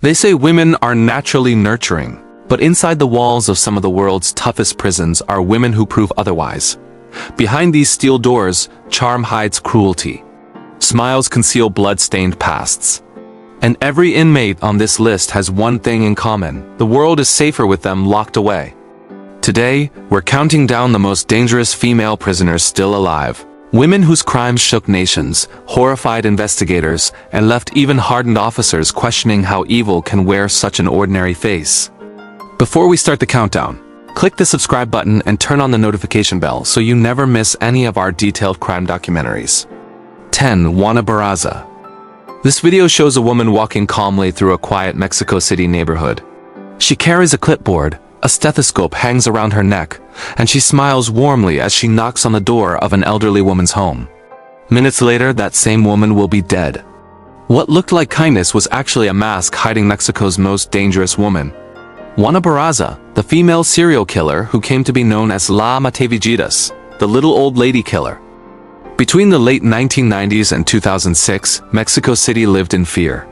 They say women are naturally nurturing, but inside the walls of some of the world's toughest prisons are women who prove otherwise. Behind these steel doors, charm hides cruelty. Smiles conceal blood-stained pasts. And every inmate on this list has one thing in common: the world is safer with them locked away. Today, we're counting down the most dangerous female prisoners still alive. Women whose crimes shook nations, horrified investigators, and left even hardened officers questioning how evil can wear such an ordinary face. Before we start the countdown, click the subscribe button and turn on the notification bell so you never miss any of our detailed crime documentaries. 10. Juana Barraza. This video shows a woman walking calmly through a quiet Mexico City neighborhood. She carries a clipboard, a stethoscope hangs around her neck, and she smiles warmly as she knocks on the door of an elderly woman's home. Minutes later, that same woman will be dead. What looked like kindness was actually a mask hiding Mexico's most dangerous woman. Juana Barraza, the female serial killer who came to be known as La Mataviejitas, the little old lady killer. Between the late 1990s and 2006, Mexico City lived in fear.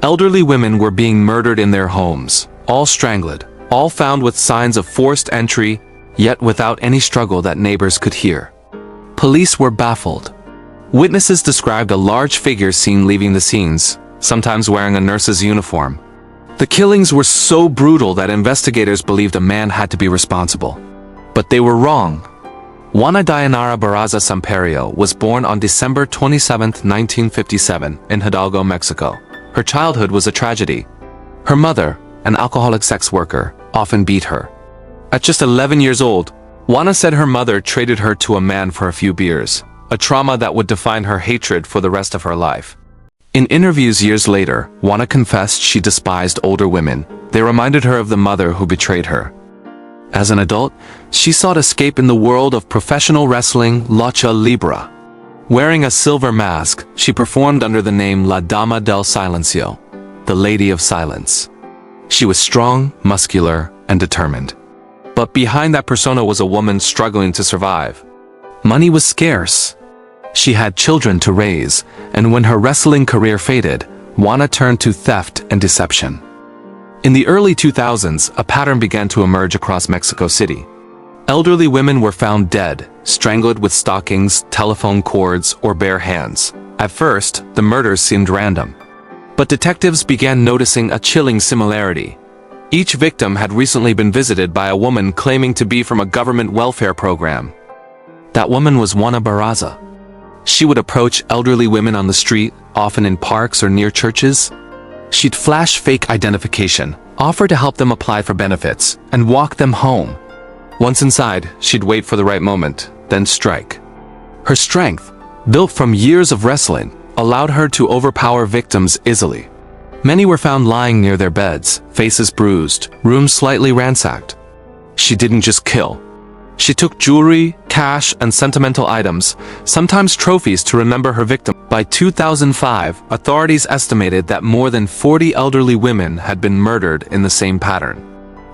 Elderly women were being murdered in their homes, all strangled, all found with signs of forced entry, yet without any struggle that neighbors could hear. Police were baffled. Witnesses described a large figure seen leaving the scenes, sometimes wearing a nurse's uniform. The killings were so brutal that investigators believed a man had to be responsible. But they were wrong. Juana Dayanara Barraza Samperio was born on December 27, 1957, in Hidalgo, Mexico. Her childhood was a tragedy. Her mother, an alcoholic sex worker, often beat her. At just 11 years old, Juana said her mother traded her to a man for a few beers, a trauma that would define her hatred for the rest of her life. In interviews years later, Juana confessed she despised older women. They reminded her of the mother who betrayed her. As an adult, she sought escape in the world of professional wrestling, lucha libre. Wearing a silver mask, she performed under the name La Dama del Silencio, the Lady of Silence. She was strong, muscular, and determined. But behind that persona was a woman struggling to survive. Money was scarce. She had children to raise, and when her wrestling career faded, Juana turned to theft and deception. In the early 2000s, a pattern began to emerge across Mexico City. Elderly women were found dead, strangled with stockings, telephone cords, or bare hands. At first, the murders seemed random. But detectives began noticing a chilling similarity. Each victim had recently been visited by a woman claiming to be from a government welfare program. That woman was Juana Barraza. She would approach elderly women on the street, often in parks or near churches. She'd flash fake identification, offer to help them apply for benefits, and walk them home. Once inside, she'd wait for the right moment, then strike. Her strength, built from years of wrestling, allowed her to overpower victims easily. Many were found lying near their beds, faces bruised, rooms slightly ransacked. She didn't just kill. She took jewelry, cash, and sentimental items, sometimes trophies to remember her victim. By 2005, authorities estimated that more than 40 elderly women had been murdered in the same pattern.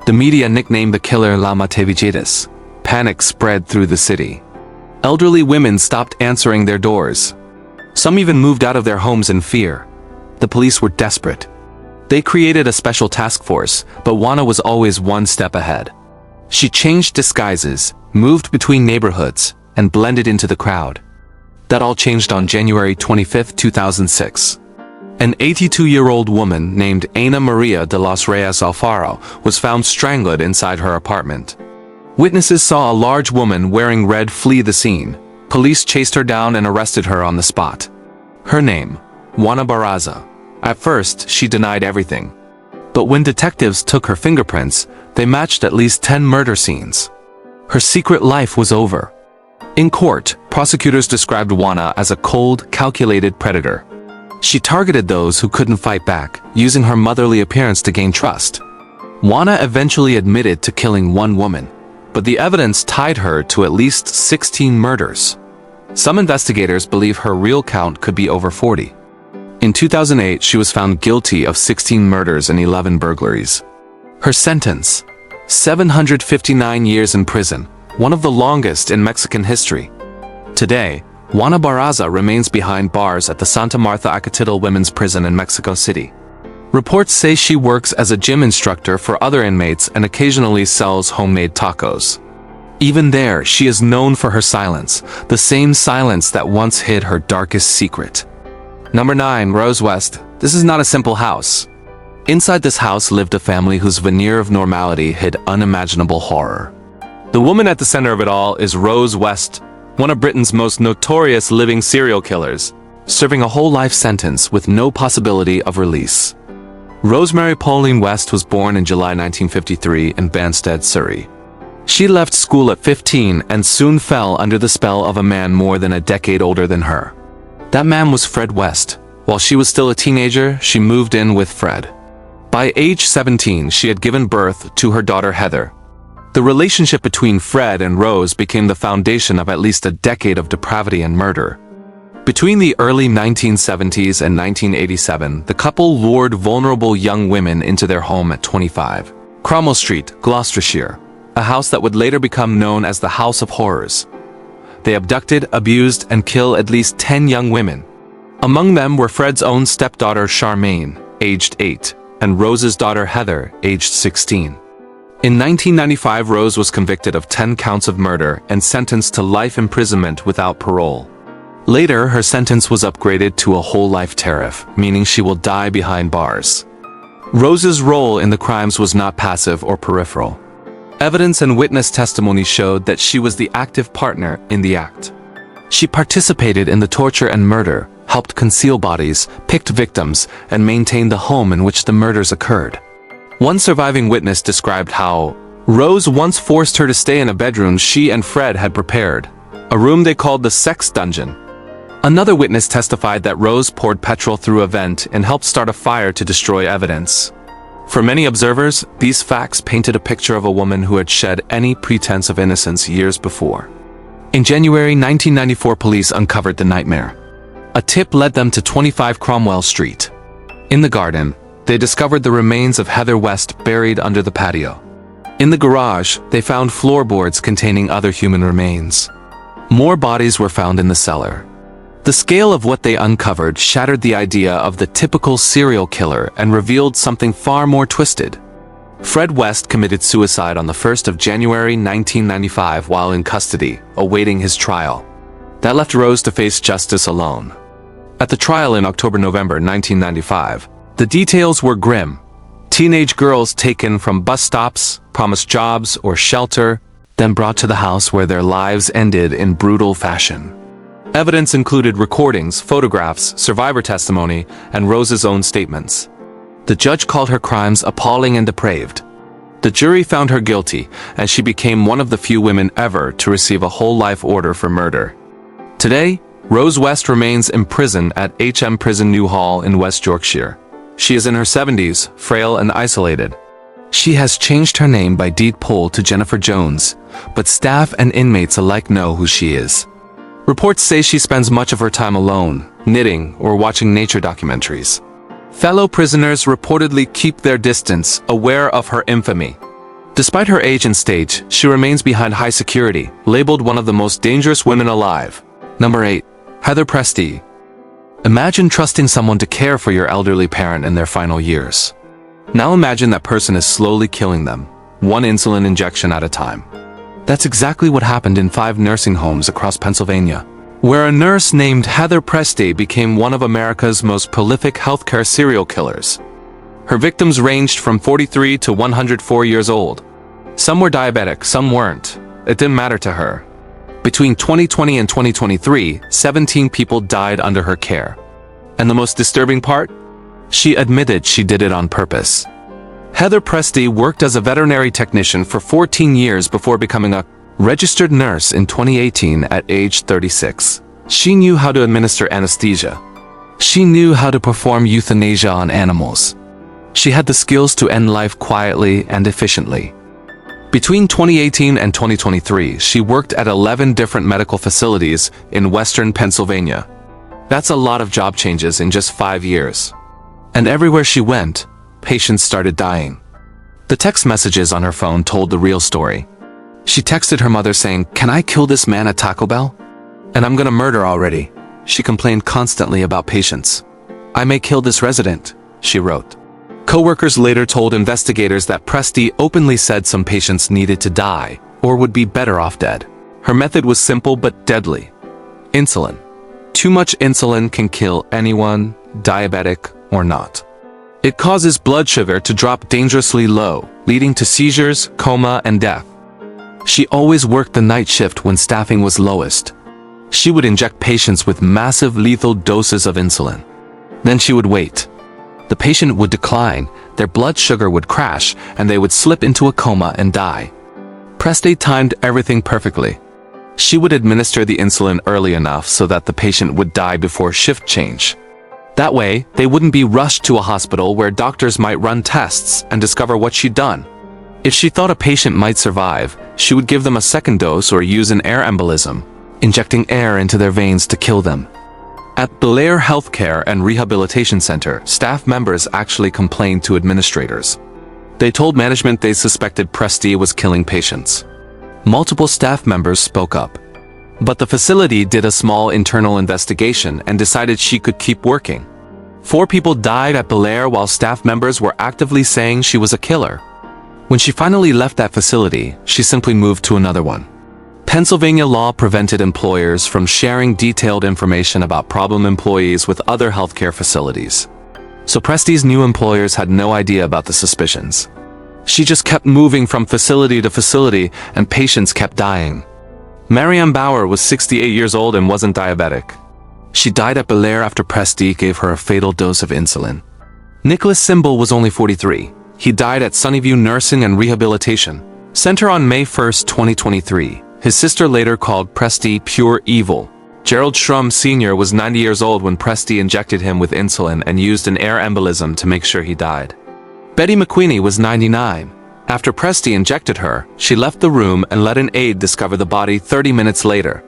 The media nicknamed the killer La Mataviejitas. Panic spread through the city. Elderly women stopped answering their doors. Some even moved out of their homes in fear. The police were desperate. They created a special task force, but Juana was always one step ahead. She changed disguises, moved between neighborhoods, and blended into the crowd. That all changed on January 25, 2006. An 82-year-old woman named Ana Maria de los Reyes Alfaro was found strangled inside her apartment. Witnesses saw a large woman wearing red flee the scene. Police chased her down and arrested her on the spot. Her name, Juana Barraza. At first, she denied everything. But when detectives took her fingerprints, they matched at least 10 murder scenes. Her secret life was over. In court, prosecutors described Juana as a cold, calculated predator. She targeted those who couldn't fight back, using her motherly appearance to gain trust. Juana eventually admitted to killing one woman, but the evidence tied her to at least 16 murders. Some investigators believe her real count could be over 40. In 2008, she was found guilty of 16 murders and 11 burglaries. Her sentence: 759 years in prison, one of the longest in Mexican history. Today, Juana Barraza remains behind bars at the Santa Marta Acatitl Women's Prison in Mexico City. Reports say she works as a gym instructor for other inmates and occasionally sells homemade tacos. Even there, she is known for her silence, the same silence that once hid her darkest secret. Number 9. Rose West. This is not a simple house. Inside this house lived a family whose veneer of normality hid unimaginable horror. The woman at the center of it all is Rose West, one of Britain's most notorious living serial killers, serving a whole life sentence with no possibility of release. Rosemary Pauline West was born in July 1953 in Banstead, Surrey. She left school at 15 and soon fell under the spell of a man more than a decade older than her. That man was Fred West. While she was still a teenager, she moved in with Fred. By age 17, she had given birth to her daughter Heather. The relationship between Fred and Rose became the foundation of at least a decade of depravity and murder. Between the early 1970s and 1987, the couple lured vulnerable young women into their home at 25 Cromwell Street, Gloucestershire, a house that would later become known as the House of Horrors. They abducted, abused, and killed at least 10 young women. Among them were Fred's own stepdaughter Charmaine, aged 8, and Rose's daughter Heather, aged 16. In 1995, Rose was convicted of 10 counts of murder and sentenced to life imprisonment without parole. Later, her sentence was upgraded to a whole life tariff, meaning she will die behind bars. Rose's role in the crimes was not passive or peripheral. Evidence and witness testimony showed that she was the active partner in the act. She participated in the torture and murder, helped conceal bodies, picked victims, and maintained the home in which the murders occurred. One surviving witness described how Rose once forced her to stay in a bedroom she and Fred had prepared, a room they called the sex dungeon. Another witness testified that Rose poured petrol through a vent and helped start a fire to destroy evidence. For many observers, these facts painted a picture of a woman who had shed any pretense of innocence years before. In January 1994, police uncovered the nightmare. A tip led them to 25 Cromwell Street. In the garden, they discovered the remains of Heather West buried under the patio. In the garage, they found floorboards containing other human remains. More bodies were found in the cellar. The scale of what they uncovered shattered the idea of the typical serial killer and revealed something far more twisted. Fred West committed suicide on the 1st of January 1995 while in custody, awaiting his trial. That left Rose to face justice alone. At the trial in October-November 1995, the details were grim. Teenage girls taken from bus stops, promised jobs or shelter, then brought to the house where their lives ended in brutal fashion. Evidence included recordings, photographs, survivor testimony, and Rose's own statements. The judge called her crimes appalling and depraved. The jury found her guilty, and she became one of the few women ever to receive a whole life order for murder. Today, Rose West remains imprisoned at HM Prison Newhall in West Yorkshire. She is in her 70s, frail and isolated. She has changed her name by deed poll to Jennifer Jones, but staff and inmates alike know who she is. Reports say she spends much of her time alone, knitting or watching nature documentaries. Fellow prisoners reportedly keep their distance, aware of her infamy. Despite her age and stage, she remains behind high security, labeled one of the most dangerous women alive. Number 8. Heather Pressdee. Imagine trusting someone to care for your elderly parent in their final years. Now imagine that person is slowly killing them, one insulin injection at a time. That's exactly what happened in 5 nursing homes across Pennsylvania, where a nurse named Heather Pressdee became one of America's most prolific healthcare serial killers. Her victims ranged from 43 to 104 years old. Some were diabetic, some weren't. It didn't matter to her. Between 2020 and 2023, 17 people died under her care. And the most disturbing part? She admitted she did it on purpose. Heather Pressdee worked as a veterinary technician for 14 years before becoming a registered nurse in 2018 at age 36. She knew how to administer anesthesia. She knew how to perform euthanasia on animals. She had the skills to end life quietly and efficiently. Between 2018 and 2023, she worked at 11 different medical facilities in western Pennsylvania. That's a lot of job changes in just 5 years. And everywhere she went, patients started dying. The text messages on her phone told the real story. She texted her mother saying, "Can I kill this man at Taco Bell? And I'm gonna murder already." She complained constantly about patients. "I may kill this resident," she wrote. Coworkers later told investigators that Pressdee openly said some patients needed to die or would be better off dead. Her method was simple but deadly. Insulin. Too much insulin can kill anyone, diabetic or not. It causes blood sugar to drop dangerously low, leading to seizures, coma, and death. She always worked the night shift when staffing was lowest. She would inject patients with massive lethal doses of insulin. Then she would wait. The patient would decline, their blood sugar would crash, and they would slip into a coma and die. Pressdee timed everything perfectly. She would administer the insulin early enough so that the patient would die before shift change. That way, they wouldn't be rushed to a hospital where doctors might run tests and discover what she'd done. If she thought a patient might survive, she would give them a second dose or use an air embolism, injecting air into their veins to kill them. At Belair Healthcare and Rehabilitation Center, staff members actually complained to administrators. They told management they suspected Pressdee was killing patients. Multiple staff members spoke up. But the facility did a small internal investigation and decided she could keep working. 4 people died at Belair while staff members were actively saying she was a killer. When she finally left that facility, she simply moved to another one. Pennsylvania law prevented employers from sharing detailed information about problem employees with other healthcare facilities. So Pressdee's new employers had no idea about the suspicions. She just kept moving from facility to facility, and patients kept dying. Marianne Bauer was 68 years old and wasn't diabetic. She died at Belair after Pressdee gave her a fatal dose of insulin. Nicholas Simbel was only 43. He died at Sunnyview Nursing and Rehabilitation Center on May 1, 2023. His sister later called Pressdee pure evil. Gerald Shrum Sr. was 90 years old when Pressdee injected him with insulin and used an air embolism to make sure he died. Betty McQueenie was 99. After Pressdee injected her, she left the room and let an aide discover the body 30 minutes later.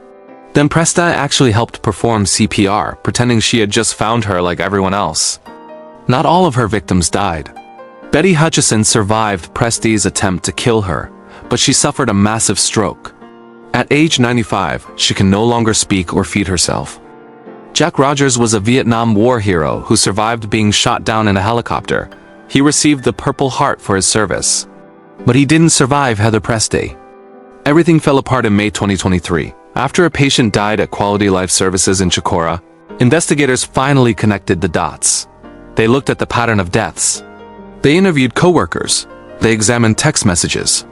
Then Pressdee actually helped perform CPR, pretending she had just found her like everyone else. Not all of her victims died. Betty Hutchison survived Pressdee's attempt to kill her, but she suffered a massive stroke. At age 95, she can no longer speak or feed herself. Jack Rogers was a Vietnam War hero who survived being shot down in a helicopter. He received the Purple Heart for his service. But he didn't survive Heather Pressdee. Everything fell apart in May 2023. After a patient died at Quality Life Services in Chicora, investigators finally connected the dots. They looked at the pattern of deaths. They interviewed coworkers. They examined text messages.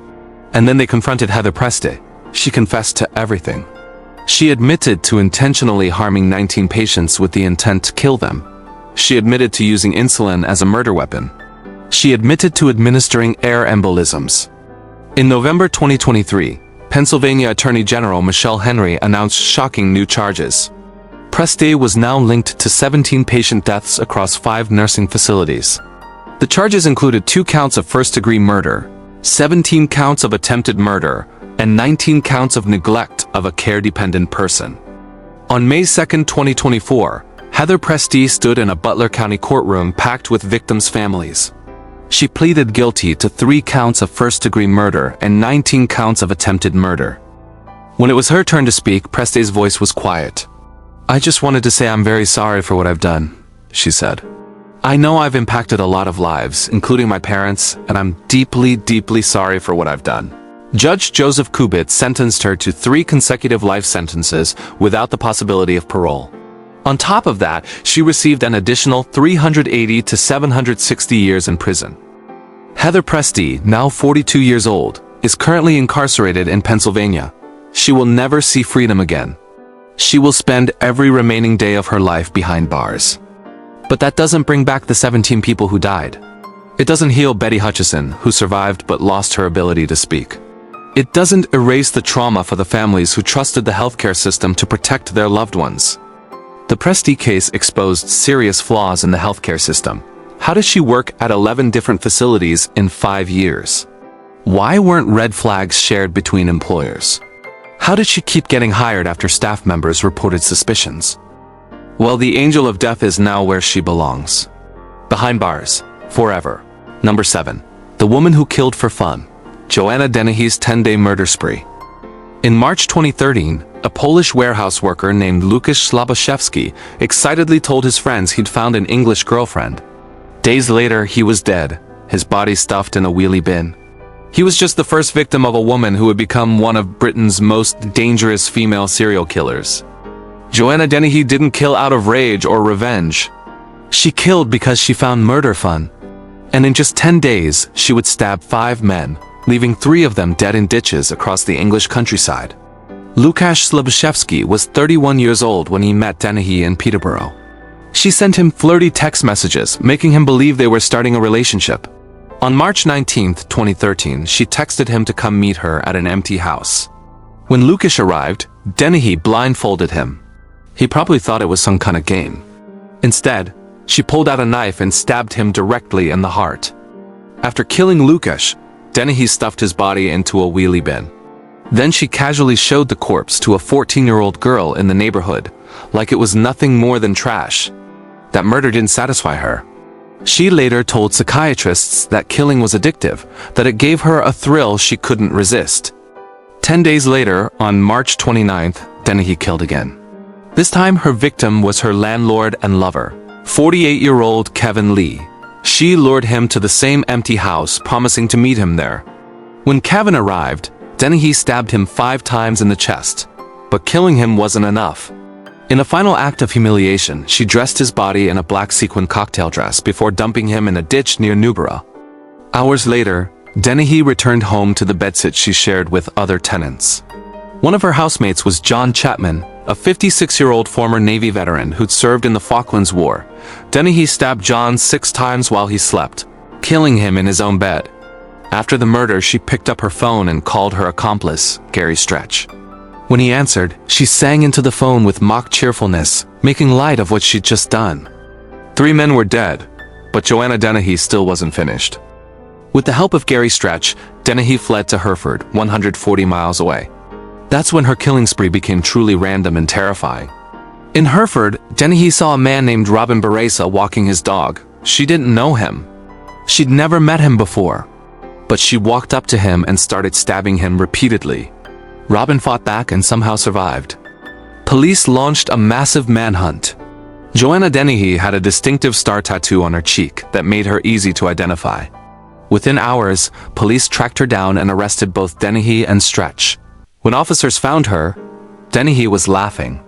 And then they confronted Heather Pressdee. She confessed to everything. She admitted to intentionally harming 19 patients with the intent to kill them. She admitted to using insulin as a murder weapon. She admitted to administering air embolisms. In November 2023, Pennsylvania Attorney General Michelle Henry announced shocking new charges. Pressdee was now linked to 17 patient deaths across 5 nursing facilities. The charges included 2 counts of first-degree murder, 17 counts of attempted murder, and 19 counts of neglect of a care-dependent person. On May 2, 2024, Heather Pressdee stood in a Butler County courtroom packed with victims' families. She pleaded guilty to 3 counts of first-degree murder and 19 counts of attempted murder. When it was her turn to speak, Pressdee's voice was quiet. "I just wanted to say I'm very sorry for what I've done," she said. "I know I've impacted a lot of lives, including my parents, and I'm deeply, deeply sorry for what I've done." Judge Joseph Kubit sentenced her to 3 consecutive life sentences without the possibility of parole. On top of that, she received an additional 380 to 760 years in prison. Heather Pressdee, now 42 years old, is currently incarcerated in Pennsylvania. She will never see freedom again. She will spend every remaining day of her life behind bars. But that doesn't bring back the 17 people who died. It doesn't heal Betty Hutchison, who survived but lost her ability to speak. It doesn't erase the trauma for the families who trusted the healthcare system to protect their loved ones. The Pressdee case exposed serious flaws in the healthcare system. How does she work at 11 different facilities in 5 years? Why weren't red flags shared between employers? How did she keep getting hired after staff members reported suspicions? Well, the angel of death is now where she belongs. Behind bars, forever. Number 7. The woman who killed for fun. Joanna Dennehy's 10-day murder spree. In March 2013, a Polish warehouse worker named Łukasz Slabaszewski excitedly told his friends he'd found an English girlfriend. Days later, he was dead, his body stuffed in a wheelie bin. He was just the first victim of a woman who would become one of Britain's most dangerous female serial killers. Joanna Dennehy didn't kill out of rage or revenge. She killed because she found murder fun. And in just 10 days, she would stab 5 men, leaving 3 of them dead in ditches across the English countryside. Łukasz Slabszewski was 31 years old when he met Dennehy in Peterborough. She sent him flirty text messages, making him believe they were starting a relationship. On March 19, 2013, she texted him to come meet her at an empty house. When Łukasz arrived, Dennehy blindfolded him. He probably thought it was some kind of game. Instead, she pulled out a knife and stabbed him directly in the heart. After killing Łukasz, Dennehy stuffed his body into a wheelie bin. Then she casually showed the corpse to a 14-year-old girl in the neighborhood, like it was nothing more than trash. That murder didn't satisfy her. She later told psychiatrists that killing was addictive, that it gave her a thrill she couldn't resist. 10 days later, on March 29th, Dennehy killed again. This time her victim was her landlord and lover, 48-year-old Kevin Lee. She lured him to the same empty house, promising to meet him there. When Kevin arrived, Dennehy stabbed him 5 times in the chest, but killing him wasn't enough. In a final act of humiliation, she dressed his body in a black sequin cocktail dress before dumping him in a ditch near Newborough. Hours later, Dennehy returned home to the bedsit she shared with other tenants. One of her housemates was John Chapman, a 56-year-old former Navy veteran who'd served in the Falklands War. Dennehy stabbed John 6 times while he slept, killing him in his own bed. After the murder, she picked up her phone and called her accomplice, Gary Stretch. When he answered, she sang into the phone with mock cheerfulness, making light of what she'd just done. 3 men were dead, but Joanna Dennehy still wasn't finished. With the help of Gary Stretch, Dennehy fled to Hereford, 140 miles away. That's when her killing spree became truly random and terrifying. In Hereford, Dennehy saw a man named Robin Barraza walking his dog. She didn't know him. She'd never met him before. But she walked up to him and started stabbing him repeatedly. Robin fought back and somehow survived. Police launched a massive manhunt. Joanna Dennehy had a distinctive star tattoo on her cheek that made her easy to identify. Within hours, police tracked her down and arrested both Dennehy and Stretch. When officers found her, Dennehy was laughing.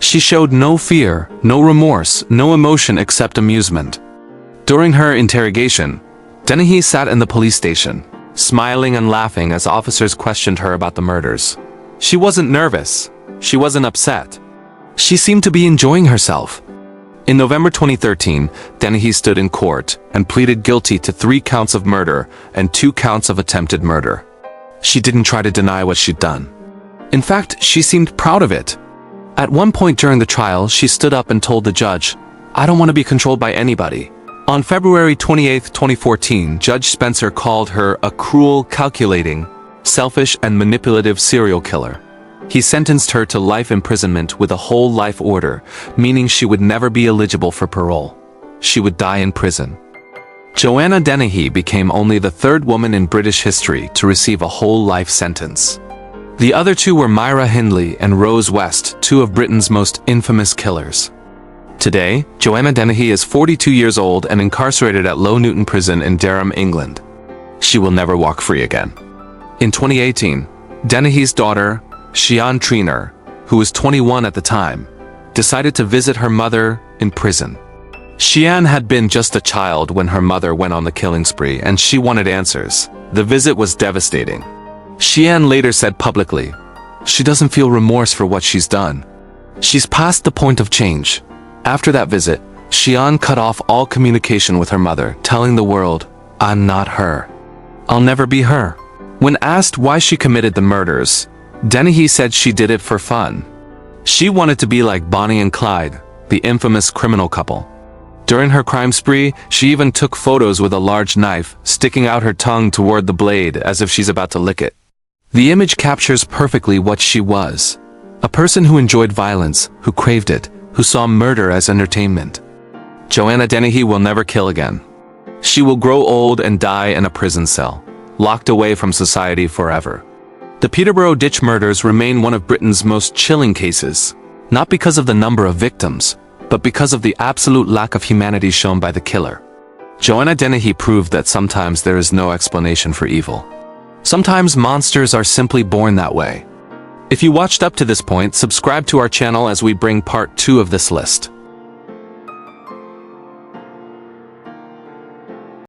She showed no fear, no remorse, no emotion except amusement. During her interrogation, Dennehy sat in the police station, smiling and laughing as officers questioned her about the murders. She wasn't nervous. She wasn't upset. She seemed to be enjoying herself. In November 2013, Dennehy stood in court and pleaded guilty to 3 counts of murder and 2 counts of attempted murder. She didn't try to deny what she'd done. In fact, she seemed proud of it. At one point during the trial, she stood up and told the judge, "I don't want to be controlled by anybody." On February 28, 2014, Judge Spencer called her a cruel, calculating, selfish, and manipulative serial killer. He sentenced her to life imprisonment with a whole life order, meaning she would never be eligible for parole. She would die in prison. Joanna Dennehy became only the 3rd woman in British history to receive a whole life sentence. The other 2 were Myra Hindley and Rose West, 2 of Britain's most infamous killers. Today, Joanna Dennehy is 42 years old and incarcerated at Low Newton Prison in Durham, England. She will never walk free again. In 2018, Dennehy's daughter, Sian Triner, who was 21 at the time, decided to visit her mother in prison. Sian had been just a child when her mother went on the killing spree, and she wanted answers. The visit was devastating. Sian later said publicly, she doesn't feel remorse for what she's done. She's past the point of change. After that visit, Sian cut off all communication with her mother, telling the world, "I'm not her. I'll never be her." When asked why she committed the murders, Dennehy said she did it for fun. She wanted to be like Bonnie and Clyde, the infamous criminal couple. During her crime spree, she even took photos with a large knife, sticking out her tongue toward the blade as if she's about to lick it. The image captures perfectly what she was. A person who enjoyed violence, who craved it, who saw murder as entertainment. Joanna Dennehy will never kill again. She will grow old and die in a prison cell, locked away from society forever. The Peterborough ditch murders remain one of Britain's most chilling cases, not because of the number of victims, but because of the absolute lack of humanity shown by the killer. Joanna Dennehy proved that sometimes there is no explanation for evil. Sometimes monsters are simply born that way. If you watched up to this point, subscribe to our channel as we bring part 2 of this list.